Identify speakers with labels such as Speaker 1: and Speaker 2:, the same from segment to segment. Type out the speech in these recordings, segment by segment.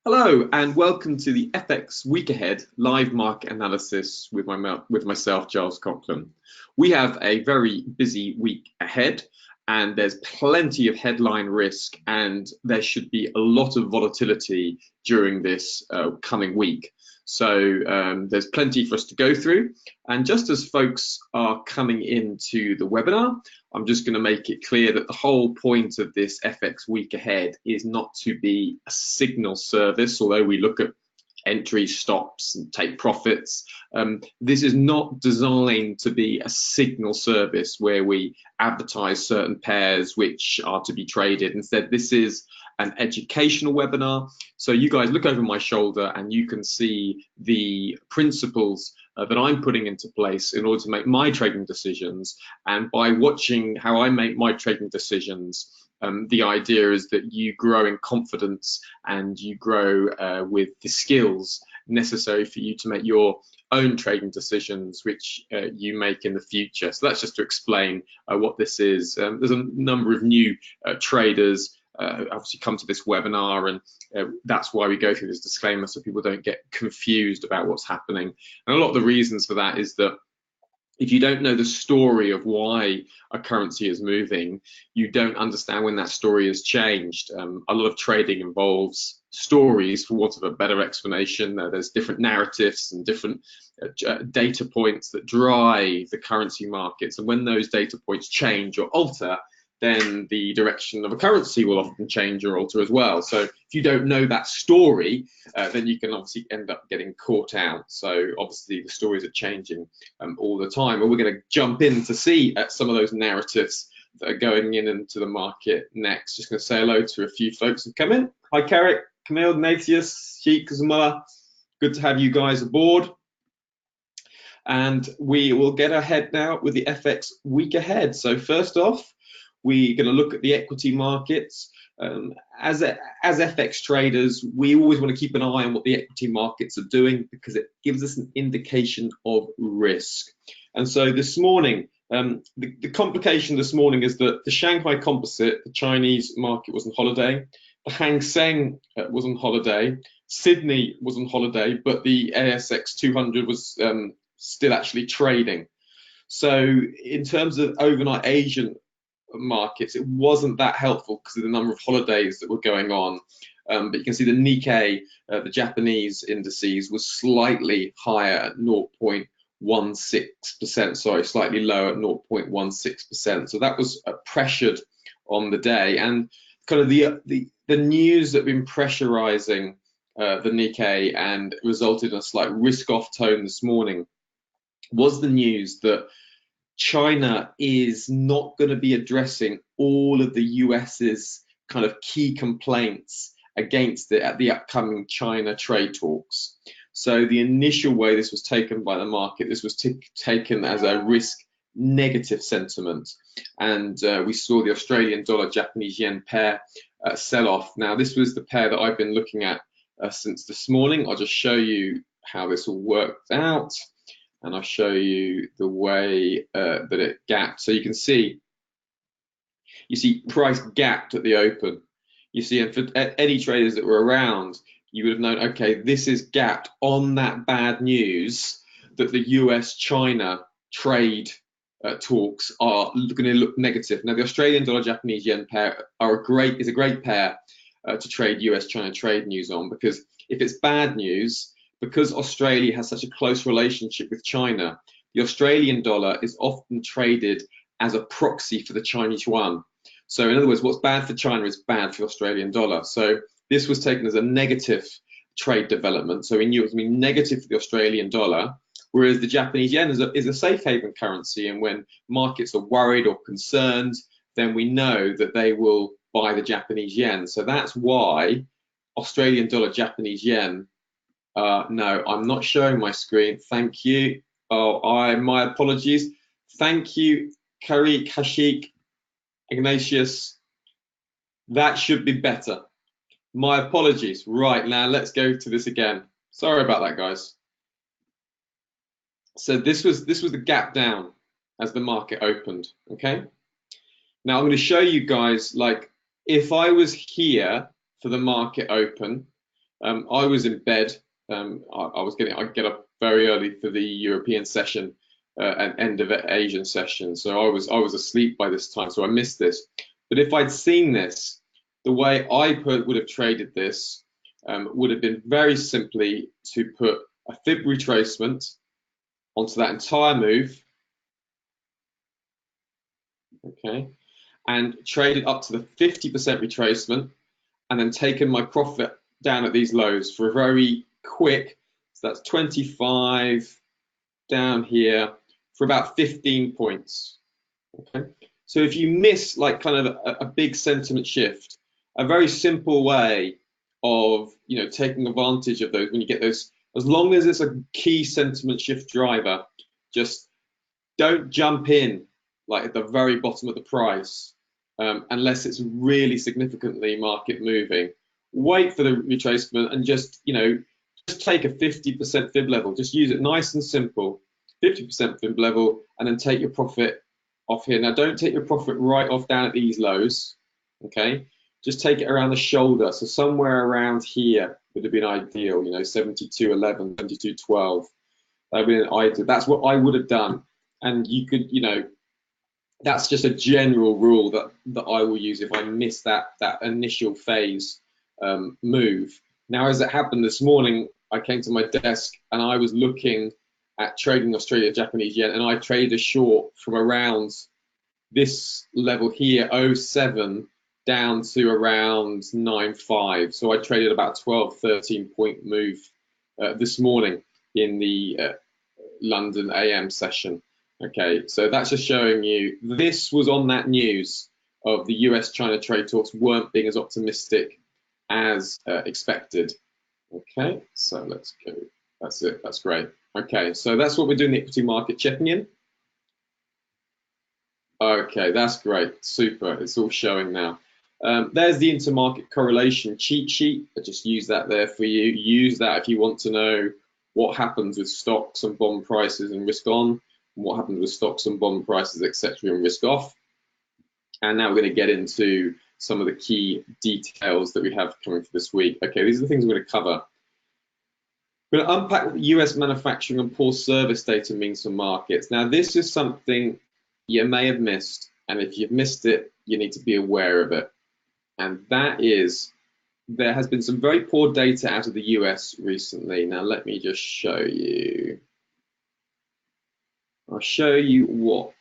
Speaker 1: Hello and welcome to the FX Week Ahead live market analysis with myself, Giles Coughlin. We have a very busy week ahead and there's plenty of headline risk and there should be a lot of volatility during this coming week. So there's plenty for us to go through. And just as folks are coming into the webinar, I'm just going to make it clear that the whole point of this FX Week Ahead is not to be a signal service, although we look at entry stops and take profits. This is not designed to be a signal service where we advertise certain pairs which are to be traded. Instead, this is an educational webinar. So you guys look over my shoulder and you can see the principles that I'm putting into place in order to make my trading decisions. And by watching how I make my trading decisions, the idea is that you grow in confidence and you grow with the skills necessary for you to make your own trading decisions which you make in the future. So that's just to explain what this is. There's a number of new traders obviously come to this webinar, and that's why we go through this disclaimer so people don't get confused about what's happening. And a lot of the reasons for that is that if you don't know the story of why a currency is moving, you don't understand when that story has changed. A lot of trading involves stories, for want of a better explanation. There's different narratives and different data points that drive the currency markets. And when those data points change or alter, then the direction of a currency will often change or alter as well. So if you don't know that story, then you can obviously end up getting caught out. So obviously the stories are changing all the time. But we're going to jump in to see some of those narratives that are going into the market next. Just going to say hello to a few folks who've come in. Hi, Carrick, Camille, Ignatius, Sheikh, Kazumullah. Good to have you guys aboard. And we will get ahead now with the FX Week Ahead. So first off, we're going to look at the equity markets. As FX traders, we always want to keep an eye on what the equity markets are doing because it gives us an indication of risk. And so this morning, the complication this morning is that the Shanghai Composite, the Chinese market, was on holiday. The Hang Seng was on holiday. Sydney was on holiday, but the ASX 200 was still actually trading. So in terms of overnight Asian markets, it wasn't that helpful because of the number of holidays that were going on. But you can see the Nikkei, the Japanese indices, was slightly higher at 0.16%, sorry, slightly lower at 0.16%. So that was pressured on the day. And kind of the news that have been pressurizing the Nikkei and resulted in a slight risk-off tone this morning was the news that China is not going to be addressing all of the US's kind of key complaints against it at the upcoming China trade talks. So the initial way this was taken by the market, this was taken as a risk negative sentiment. And we saw the Australian dollar Japanese yen pair sell off. Now this was the pair that I've been looking at since this morning. I'll just show you how this all worked out. And I'll show you the way that it gapped. So you see price gapped at the open. You see, and for any traders that were around, you would have known, okay, this is gapped on that bad news that the US-China trade talks are going to look negative. Now, the Australian dollar Japanese yen pair is a great pair to trade US-China trade news on, because if it's bad news, because Australia has such a close relationship with China, the Australian dollar is often traded as a proxy for the Chinese yuan. So in other words, what's bad for China is bad for the Australian dollar. So this was taken as a negative trade development. So we knew it was going to be negative for the Australian dollar, whereas the Japanese yen is a safe haven currency. And when markets are worried or concerned, then we know that they will buy the Japanese yen. So that's why Australian dollar Japanese yen. No, I'm not showing my screen. Thank you. My apologies. Thank you, Karik, Hashik, Ignatius. That should be better. My apologies. Right, now let's go to this again. Sorry about that, guys. So this was the gap down as the market opened. Okay. Now I'm going to show you guys, like, if I was here for the market open, I was in bed. I get up very early for the European session and end of Asian session, so I was asleep by this time, so I missed this. But if I'd seen this, the way I would have traded this would have been very simply to put a fib retracement onto that entire move, okay, and traded up to the 50% retracement, and then taken my profit down at these lows for a very quick, so that's 25 down here for about 15 points. Okay, so if you miss like kind of a big sentiment shift, a very simple way of taking advantage of those when you get those, as long as it's a key sentiment shift driver, just don't jump in like at the very bottom of the price unless it's really significantly market moving. Wait for the retracement and just take a 50% fib level. Just use it nice and simple, 50% fib level, and then take your profit off here. Now don't take your profit right off down at these lows, okay? Just take it around the shoulder. So somewhere around here would have been ideal, 72.11, 72.12. That would have been ideal. That's what I would have done. And you could, that's just a general rule that I will use if I miss that initial phase move. Now, as it happened this morning, I came to my desk and I was looking at trading Australia Japanese yen, and I traded a short from around this level here, 07, down to around 9.5. So I traded about 12, 13 point move this morning in the London AM session. Okay, so that's just showing you this was on that news of the US-China trade talks weren't being as optimistic as expected. Okay, so let's go. That's it. That's great. Okay, so that's what we're doing the equity market checking in. Okay, that's great. Super. It's all showing now. There's the intermarket correlation cheat sheet. I just use that there for you. Use that if you want to know what happens with stocks and bond prices and risk on, and what happens with stocks and bond prices, etc., and risk off. And now we're going to get into some of the key details that we have coming for this week. Okay, these are the things we're going to cover. We're going to unpack what the US manufacturing and poor service data means for markets. Now, this is something you may have missed, and if you've missed it, you need to be aware of it. And that is, there has been some very poor data out of the US recently. Now, let me just show you. I'll show you what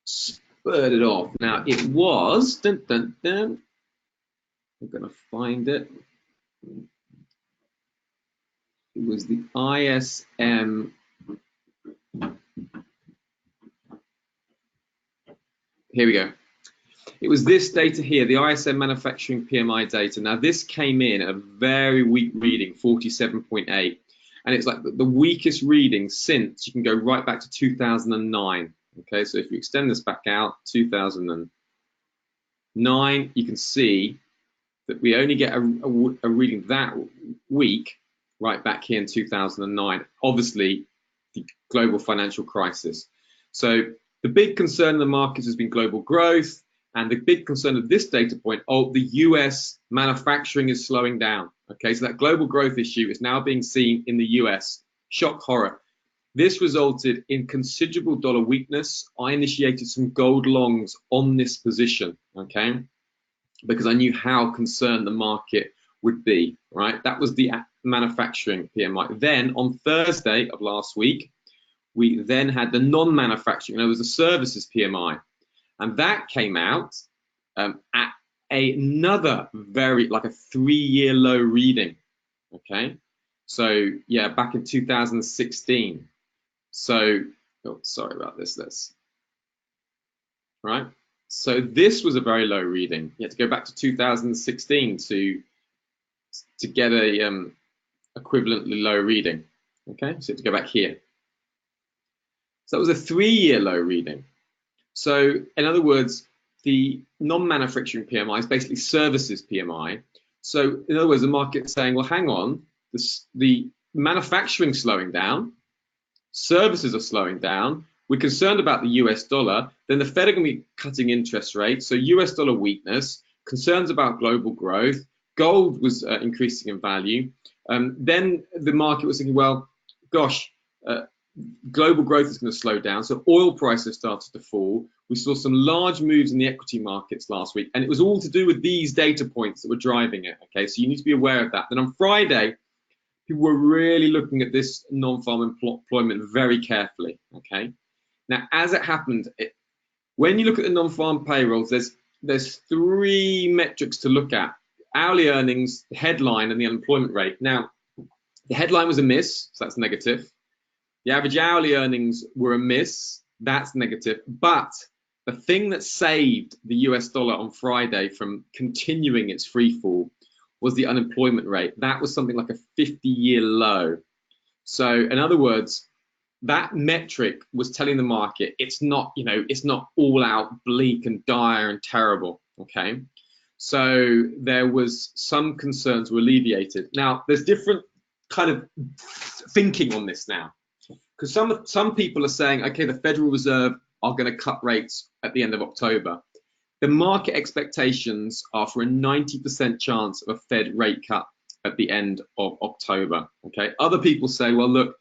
Speaker 1: spurred it off. Now, it was, I'm going to find it. It was the ISM. Here we go. It was this data here, the ISM manufacturing PMI data. Now, this came in at a very weak reading, 47.8. And it's like the weakest reading since, you can go right back to 2009. Okay, so if you extend this back out, 2009, you can see that we only get a reading that weak right back here in 2009. Obviously, the global financial crisis. So the big concern in the markets has been global growth, and the big concern of this data point, the US manufacturing is slowing down. Okay, so that global growth issue is now being seen in the US. Shock horror. This resulted in considerable dollar weakness. I initiated some gold longs on this position, okay, because I knew how concerned the market would be, right? That was the manufacturing PMI. Then on Thursday of last week, we then had the non-manufacturing, there was the services PMI, and that came out at another like a 3-year low reading, okay? So yeah, back in 2016. So, oh, sorry about this, right? So this was a very low reading. You had to go back to 2016 to get a equivalently low reading, okay? So you have to go back here. So that was a 3-year low reading. So in other words, the non-manufacturing PMI is basically services PMI. So in other words, the market's saying, well, hang on, the manufacturing slowing down, services are slowing down, we're concerned about the US dollar, then the Fed are going to be cutting interest rates, so US dollar weakness, concerns about global growth, gold was increasing in value. Then the market was thinking, well, gosh, global growth is going to slow down. So oil prices started to fall. We saw some large moves in the equity markets last week, and it was all to do with these data points that were driving it. Okay, so you need to be aware of that. Then on Friday, people were really looking at this non-farm employment very carefully. Okay, now as it happened, when you look at the non-farm payrolls, there's three metrics to look at: hourly earnings, the headline, and the unemployment rate. Now, the headline was a miss, so that's negative. The average hourly earnings were a miss, that's negative. But the thing that saved the US dollar on Friday from continuing its free fall was the unemployment rate. That was something like a 50-year low. So in other words, that metric was telling the market it's not, it's not all out bleak and dire and terrible. Okay. So there was some concerns were alleviated. Now there's different kind of thinking on this now, because some people are saying, okay, the Federal Reserve are going to cut rates at the end of October. The market expectations are for a 90% chance of a Fed rate cut at the end of October. Okay. Other people say, well, look,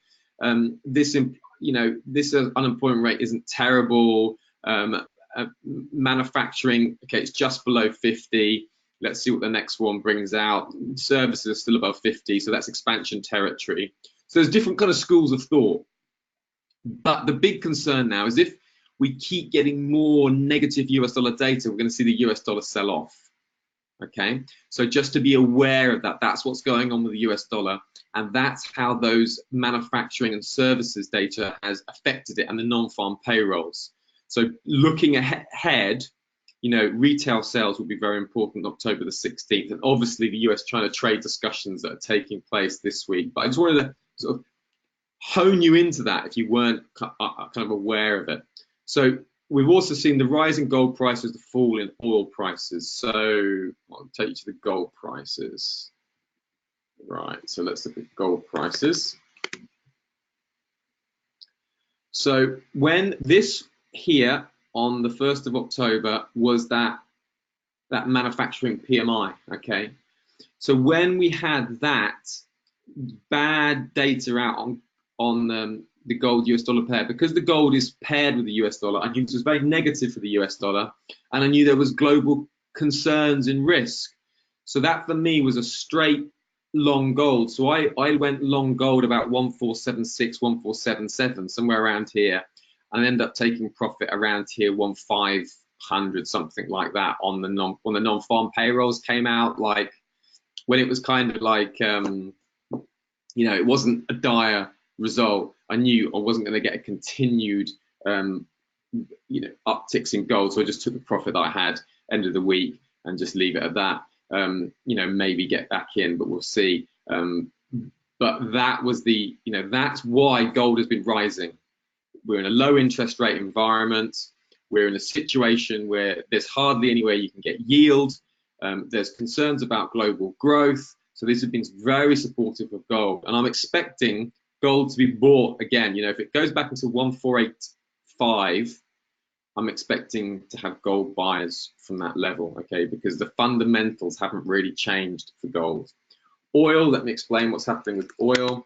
Speaker 1: this unemployment rate isn't terrible. Manufacturing, okay, it's just below 50. Let's see what the next one brings out. Services are still above 50, so that's expansion territory. So there's different kind of schools of thought. But the big concern now is if we keep getting more negative US dollar data, we're going to see the US dollar sell off. Okay, so just to be aware of that, that's what's going on with the US dollar, and that's how those manufacturing and services data has affected it and the non-farm payrolls. So looking ahead, retail sales will be very important October the 16th, and obviously the US-China trade discussions that are taking place this week. But I just wanted to sort of hone you into that if you weren't kind of aware of it. So we've also seen the rise in gold prices, the fall in oil prices. So I'll take you to the gold prices. Right, so let's look at gold prices. So when this here on the 1st of October was that manufacturing PMI, okay? So when we had that bad data out on the gold US dollar pair, because the gold is paired with the US dollar, I knew this was very negative for the US dollar, and I knew there was global concerns and risk. So that for me was a straight long gold. So I went long gold about 1476, 1477, somewhere around here, and ended up taking profit around here 1500, something like that, on the non-farm payrolls came out, like when it was kind of like it wasn't a dire result. I knew I wasn't going to get a continued upticks in gold, so I just took the profit that I had end of the week and just leave it at that. Maybe get back in, but we'll see. But that was that's why gold has been rising. We're in a low interest rate environment. We're in a situation where there's hardly anywhere you can get yield. There's concerns about global growth. So this has been very supportive of gold. And I'm expecting gold to be bought again. If it goes back into 1485, I'm expecting to have gold buyers from that level, okay? Because the fundamentals haven't really changed for gold. Oil, let me explain what's happening with oil.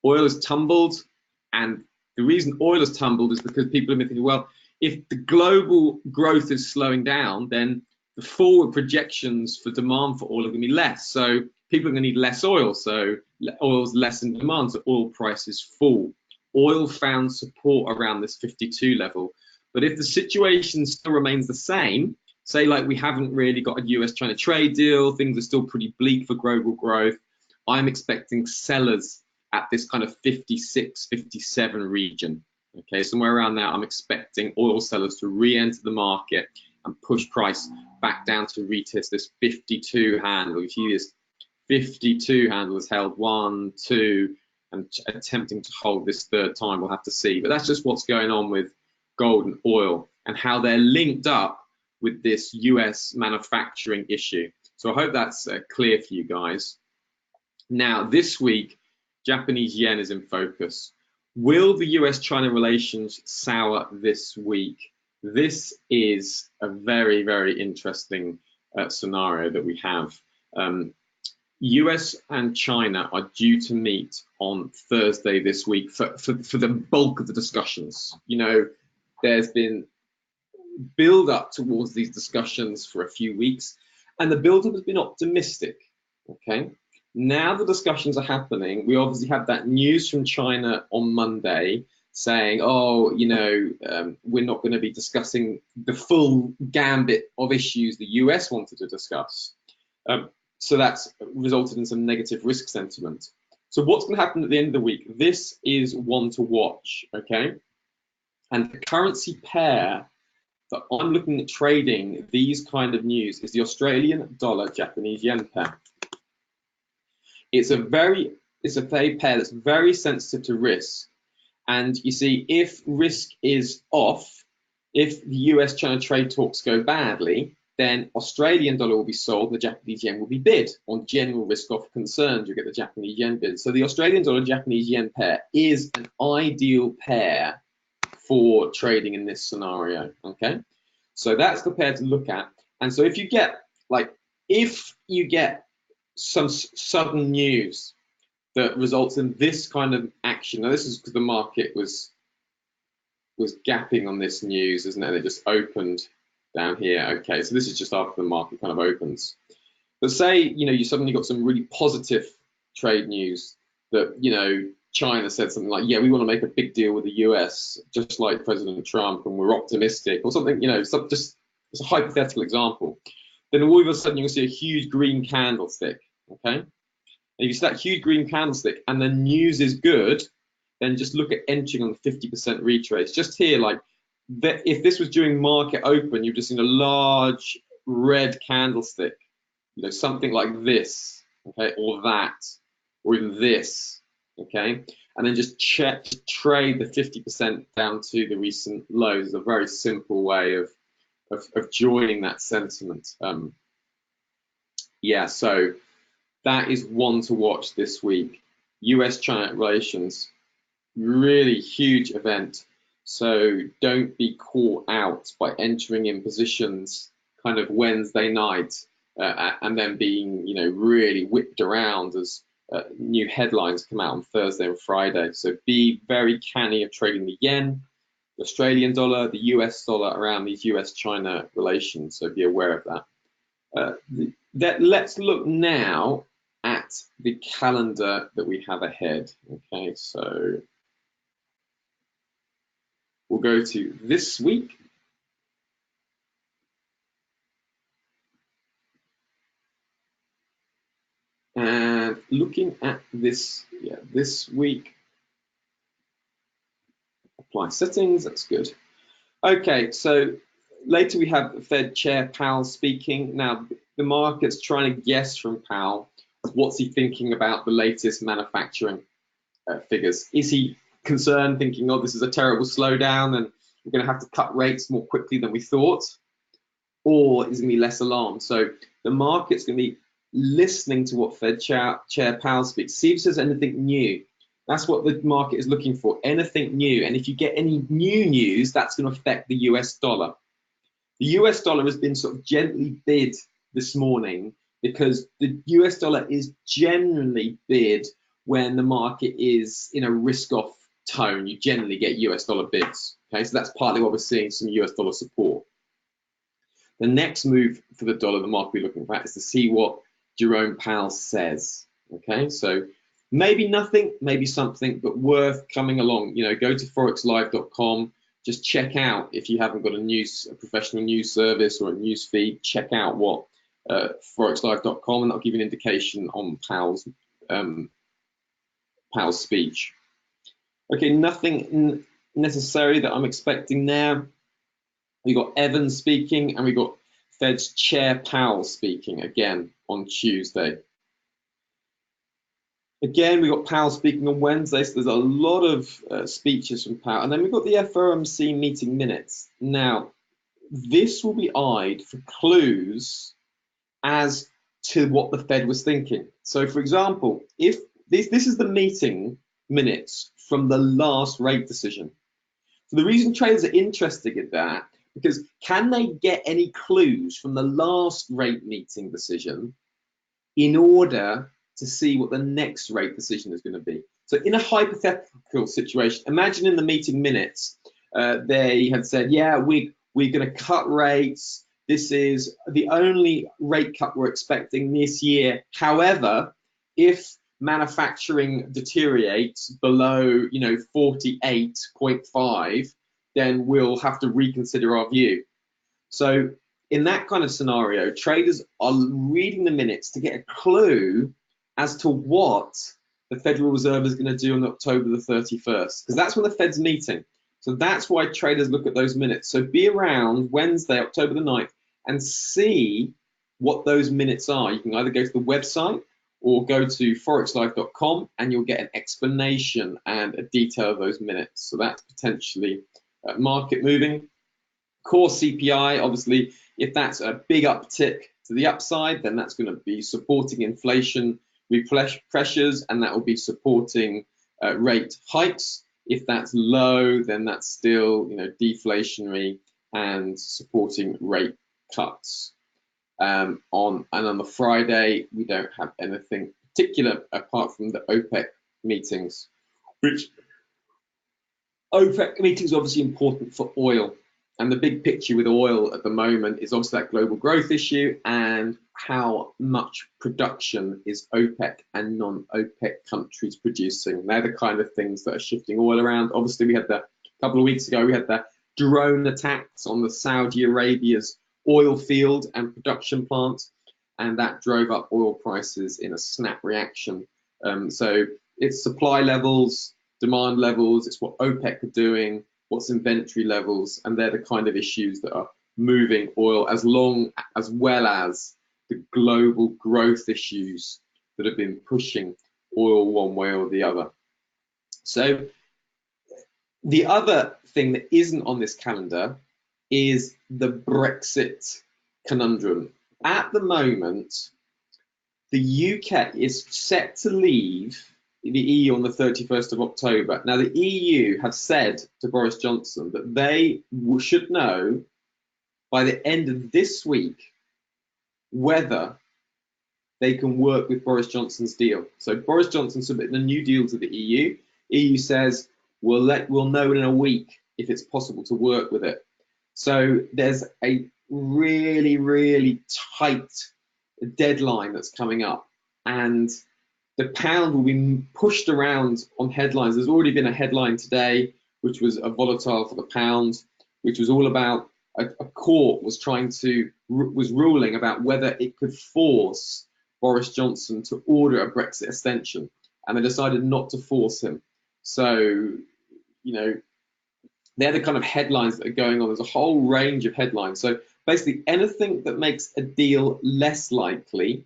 Speaker 1: Oil has tumbled, and the reason oil has tumbled is because people have been thinking, well, if the global growth is slowing down, then the forward projections for demand for oil are going to be less. So people are going to need less oil. So oil's less in demand, so oil prices fall. Oil found support around this 52 level. But if the situation still remains the same, say like we haven't really got a US-China trade deal, things are still pretty bleak for global growth, I'm expecting sellers at this kind of 56, 57 region. Okay, somewhere around there, I'm expecting oil sellers to re-enter the market and push price back down to retest this 52 handle. You see this 52 handle is held 1, 2, and attempting to hold this third time. We'll have to see. But that's just what's going on with gold and oil and how they're linked up with this US manufacturing issue. So I hope that's clear for you guys. Now, this week, Japanese yen is in focus. Will the US-China relations sour this week? This is a very, very interesting scenario that we have. US and China are due to meet on Thursday this week for the bulk of the discussions. You know, there's been build up towards these discussions for a few weeks, and the build up has been optimistic. Okay, now the discussions are happening. We obviously had that news from China on Monday saying, oh, you know, we're not going to be discussing the full gambit of issues the US wanted to discuss. So that's resulted in some negative risk sentiment. So what's going to happen at the end of the week? This is one to watch, okay? And the currency pair that I'm looking at trading these kind of news is the Australian dollar Japanese yen pair. It's a pair that's very sensitive to risk. And you see, if risk is off, if the US-China trade talks go badly, then Australian dollar will be sold and the Japanese yen will be bid. On general risk-off concerns, you get the Japanese yen bid. So the Australian dollar Japanese yen pair is an ideal pair for trading in this scenario, okay? So that's the pair to look at. And so if you get some sudden news that results in this kind of action, now this is because the market was gapping on this news, isn't it? It just opened down here. Okay, so this is just after the market kind of opens. But say, you know, you suddenly got some really positive trade news that, you know, China said something like, yeah, we want to make a big deal with the US, just like President Trump, and we're optimistic, or something, you know, just it's a hypothetical example. Then all of a sudden you'll see a huge green candlestick, okay? And if you see that huge green candlestick and the news is good, then just look at entering on the 50% retrace. Just here, like, if this was during market open, you've just seen a large red candlestick, you know, something like this, okay, or that, or even this, okay, and then just trade the 50% down to the recent lows. Is a very simple way of joining that sentiment. Yeah, so that is one to watch this week. US-China relations, really huge event. So don't be caught out by entering in positions kind of Wednesday night and then being, you know, really whipped around as new headlines come out on Thursday and Friday. So be very canny of trading the yen, the Australian dollar, the US dollar around these US-China relations. So be aware of that. Let's look now at the calendar that we have ahead. Okay, so we'll go to this week. And looking at this, this week, apply settings, that's good. Okay, so later we have Fed Chair Powell speaking. Now, the market's trying to guess from Powell, what's he thinking about the latest manufacturing figures? Is he concerned, thinking, oh, this is a terrible slowdown and we're going to have to cut rates more quickly than we thought? Or is he going to be less alarmed? So the market's going to be listening to what Fed Chair Powell speaks, see if there's anything new. That's what the market is looking for, anything new. And if you get any new news, that's going to affect the US dollar. The US dollar has been sort of gently bid this morning because the US dollar is generally bid when the market is in a risk-off tone. You generally get US dollar bids. Okay, so that's partly why we're seeing some US dollar support. The next move for the dollar, the market we're looking at, is to see what Jerome Powell says. Okay, so maybe nothing, maybe something, but worth coming along. You know, go to forexlive.com. Just check out, if you haven't got a professional news service or a news feed, check out what forexlive.com, and that'll give you an indication on Powell's speech. Okay, nothing necessary that I'm expecting there. We got Evans speaking, and we got Fed's Chair Powell speaking again on Tuesday. Again, we got Powell speaking on Wednesday, so there's a lot of speeches from Powell. And then we've got the FOMC meeting minutes. Now, this will be eyed for clues as to what the Fed was thinking. So, for example, if this is the meeting minutes from the last rate decision. So the reason traders are interested in that, because can they get any clues from the last rate meeting decision in order to see what the next rate decision is going to be. So in a hypothetical situation, imagine in the meeting minutes, they had said, yeah, we're going to cut rates. This is the only rate cut we're expecting this year. However, if manufacturing deteriorates below, 48.5, then we'll have to reconsider our view. So in that kind of scenario, traders are reading the minutes to get a clue as to what the Federal Reserve is going to do on October the 31st, because that's when the Fed's meeting. So that's why traders look at those minutes. So be around Wednesday, October the 9th, and see what those minutes are. You can either go to the website or go to forexlive.com, and you'll get an explanation and a detail of those minutes. So that's potentially market moving. Core CPI, obviously, if that's a big uptick to the upside, then that's going to be supporting inflation pressures, and that will be supporting rate hikes. If that's low, then that's still, deflationary and supporting rate cuts. On the Friday, we don't have anything particular apart from the OPEC meetings, which OPEC meetings are obviously important for oil. And the big picture with oil at the moment is obviously that global growth issue and how much production is OPEC and non-OPEC countries producing. They're the kind of things that are shifting oil around. Obviously, we had a couple of weeks ago, we had the drone attacks on the Saudi Arabia's oil field and production plants, and that drove up oil prices in a snap reaction. So it's supply levels, demand levels, it's what OPEC are doing, what's inventory levels, and they're the kind of issues that are moving oil, as well as the global growth issues that have been pushing oil one way or the other. So the other thing that isn't on this calendar is the Brexit conundrum. At the moment, the UK is set to leave the EU on the 31st of October. Now, the EU have said to Boris Johnson that they should know by the end of this week whether they can work with Boris Johnson's deal. So Boris Johnson submitted a new deal to the EU. EU says we'll know in a week if it's possible to work with it. So there's a really, really tight deadline that's coming up, and the pound will be pushed around on headlines. There's already been a headline today, which was a volatile for the pound, which was all about a court was ruling about whether it could force Boris Johnson to order a Brexit extension, and they decided not to force him. So, they're the kind of headlines that are going on. There's a whole range of headlines. So basically, anything that makes a deal less likely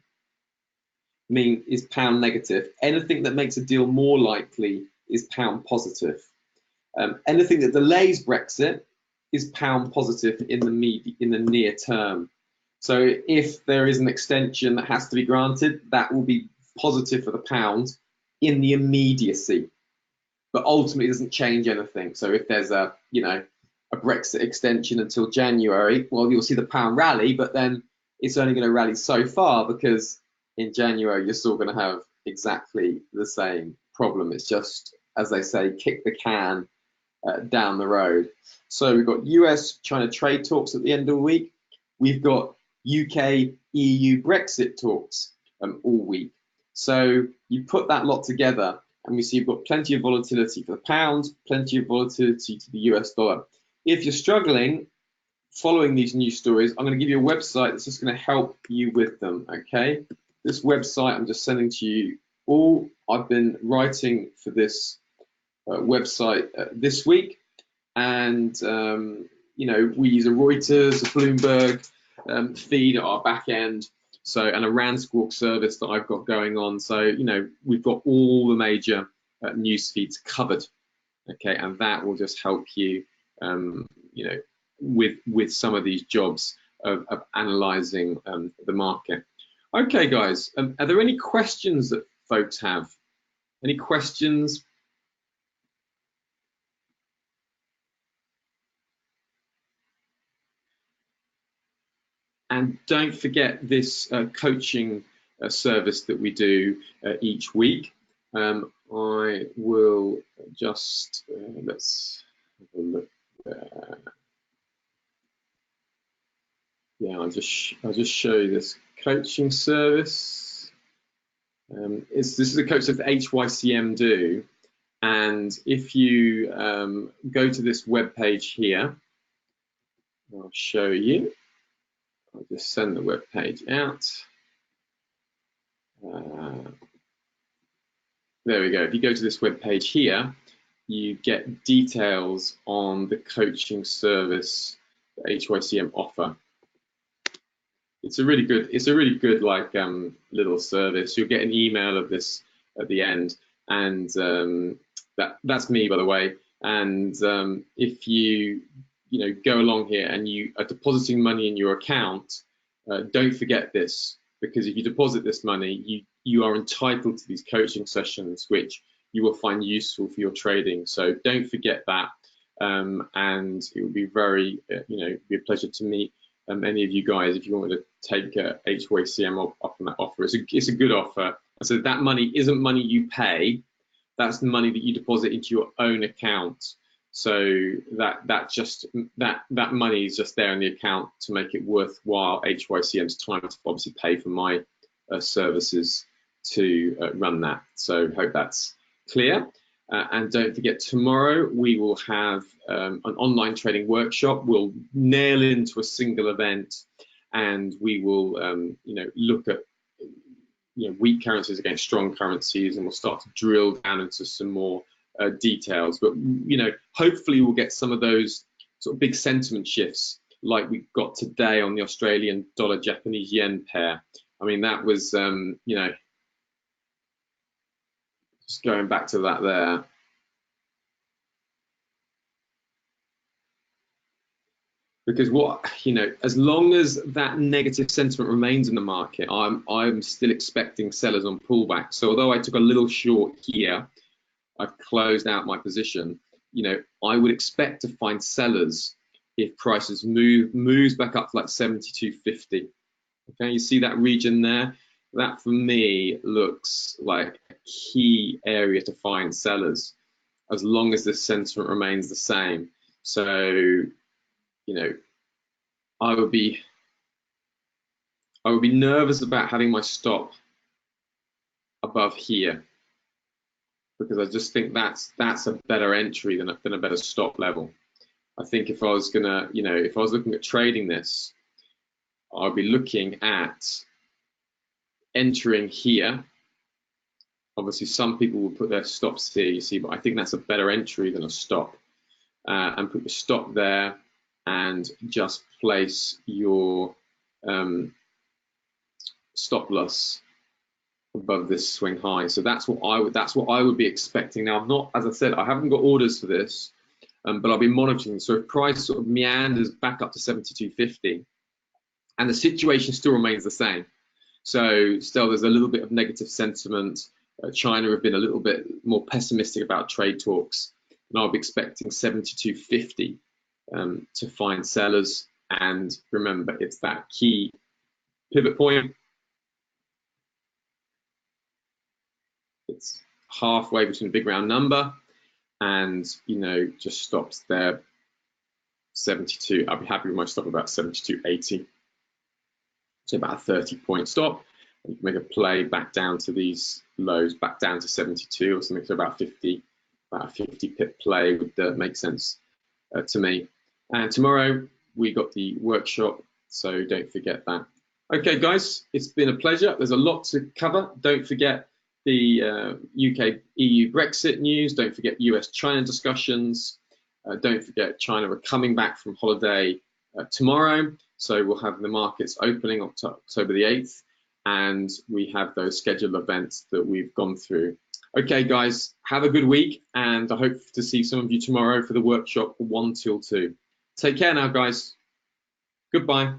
Speaker 1: is pound negative. Anything that makes a deal more likely is pound positive. Anything that delays Brexit is pound positive in the near term. So if there is an extension that has to be granted, that will be positive for the pound in the immediacy, but ultimately it doesn't change anything. So if there's a Brexit extension until January, well, you'll see the pound rally, but then it's only going to rally so far, because in January you're still going to have exactly the same problem. It's just, as they say, kick the can down the road. So we've got US-China trade talks at the end of the week. We've got UK-EU Brexit talks all week. So you put that lot together, and we see you've got plenty of volatility for the pound, plenty of volatility to the US dollar. If you're struggling following these news stories, I'm going to give you a website that's just going to help you with them, okay? This website I'm just sending to you all. I've been writing for this website this week, and we use a Reuters, a Bloomberg feed at our back end, and a RAND Squawk service that I've got going on. So we've got all the major news feeds covered, okay, and that will just help you with some of these jobs of analyzing the market. Okay, guys, are there any questions that folks have? Any questions? And don't forget this coaching service that we do each week. I will just let's have a look there. Yeah, I'll just show you this coaching service. This is a coach that the HYCM do, and if you go to this web page here, I'll show you. I'll just send the web page out. There we go. If you go to this web page here, you get details on the coaching service that HYCM offer. It's a really good like little service. You'll get an email of this at the end, and that's me, by the way. And if you go along here and you are depositing money in your account, don't forget this, because if you deposit this money, you are entitled to these coaching sessions, which you will find useful for your trading. So don't forget that, and it would be very be a pleasure to meet any of you guys if you want to take HYCM up on that offer. It's a good offer. So that money isn't money you pay, that's the money that you deposit into your own account. So that money is just there in the account to make it worthwhile HYCM's time to obviously pay for my services to run that. So hope that's clear. And don't forget, tomorrow we will have an online trading workshop. We'll nail into a single event, and we will look at weak currencies against strong currencies, and we'll start to drill down into some more details. But hopefully we'll get some of those sort of big sentiment shifts like we got today on the Australian dollar Japanese yen pair. I mean, that was just going back to that there. Because as long as that negative sentiment remains in the market, I'm still expecting sellers on pullback. So although I took a little short here, I've closed out my position. I would expect to find sellers if prices moves back up to like 72.50. Okay, you see that region there? That for me looks like a key area to find sellers, as long as the sentiment remains the same. So I would be nervous about having my stop above here, because I just think that's a better entry than a better stop level. I think if I was looking at trading this, I'd be looking at entering here. Obviously, some people will put their stops here, you see, but I think that's a better entry than a stop. And put your stop there, and just place your stop loss above this swing high. So that's what I would be expecting. Now, I'm not, as I said, I haven't got orders for this, but I'll be monitoring. So if price sort of meanders back up to 72.50, and the situation still remains the same. So still there's a little bit of negative sentiment. China have been a little bit more pessimistic about trade talks, and I'll be expecting 72.50 to find sellers. And remember, it's that key pivot point. It's halfway between a big round number and just stops there. 72. I'll be happy with my stop about 72.80. So about a 30-point stop. You can make a play back down to these lows, back down to 72 or something. So about a 50 pip play would make sense to me. And tomorrow we got the workshop, so don't forget that. Okay, guys, it's been a pleasure. There's a lot to cover. Don't forget the UK EU Brexit news. Don't forget US China discussions. Don't forget China are coming back from holiday tomorrow, so we'll have the markets opening October the 8th, and we have those scheduled events that we've gone through. Okay, guys, have a good week, and I hope to see some of you tomorrow for the workshop 1 till 2. Take care now, guys. Goodbye.